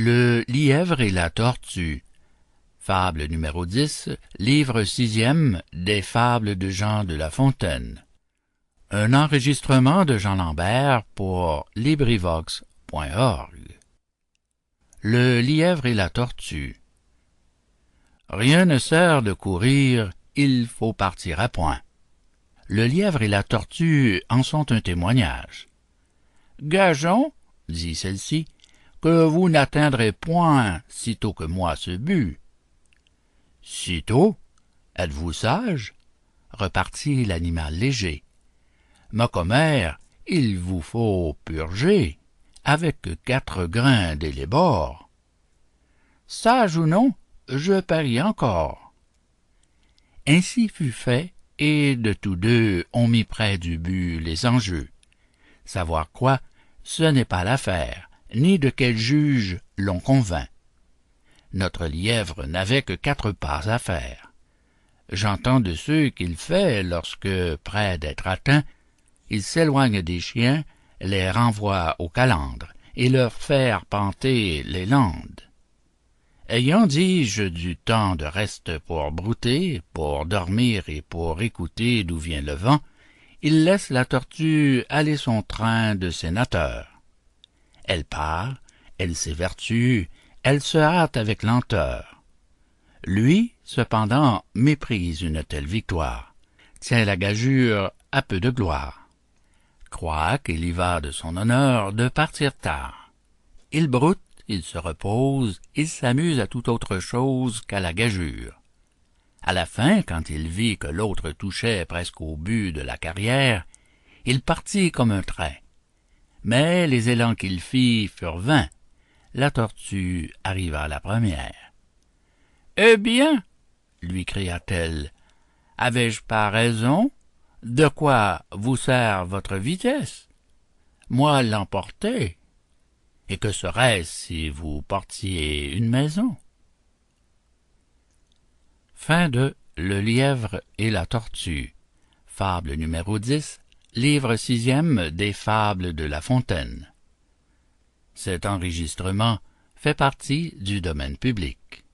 Le lièvre et la tortue. Fable numéro 10, livre 6e des fables de Jean de La Fontaine. Un enregistrement de Jean Lambert pour LibriVox.org. Le lièvre et la tortue. Rien ne sert de courir, il faut partir à point. Le lièvre et la tortue en sont un témoignage. « Gageons, dit celle-ci, que vous n'atteindrez point sitôt que moi ce but. »« Sitôt? Êtes-vous sage? » repartit l'animal léger. « Ma commère, il vous faut purger avec 4 grains d'élébore. »« Sage ou non, je parie encore. » Ainsi fut fait, et de tous deux on mit près du but les enjeux. Savoir quoi, ce n'est pas l'affaire, ni de quel juge l'on convainc. Notre lièvre n'avait que 4 pas à faire. J'entends de ceux qu'il fait lorsque, près d'être atteint, il s'éloigne des chiens, les renvoie aux calandres, et leur fait arpenter les landes. Ayant, dis-je, du temps de reste pour brouter, pour dormir et pour écouter d'où vient le vent, il laisse la tortue aller son train de sénateur. Elle part, elle s'évertue, elle se hâte avec lenteur. Lui, cependant, méprise une telle victoire, tient la gageure à peu de gloire, croit qu'il y va de son honneur de partir tard. Il broute, il se repose, il s'amuse à toute autre chose qu'à la gageure. À la fin, quand il vit que l'autre touchait presque au but de la carrière, il partit comme un train. Mais les élans qu'il fit furent vains. La tortue arriva la première. « Eh bien, lui cria-t-elle, avais-je pas raison? De quoi vous sert votre vitesse? Moi l'emporter. Et que serait-ce si vous portiez une maison? » Fin de Le lièvre et la tortue. Fable numéro 10, livre 6e des fables de La Fontaine. Cet enregistrement fait partie du domaine public.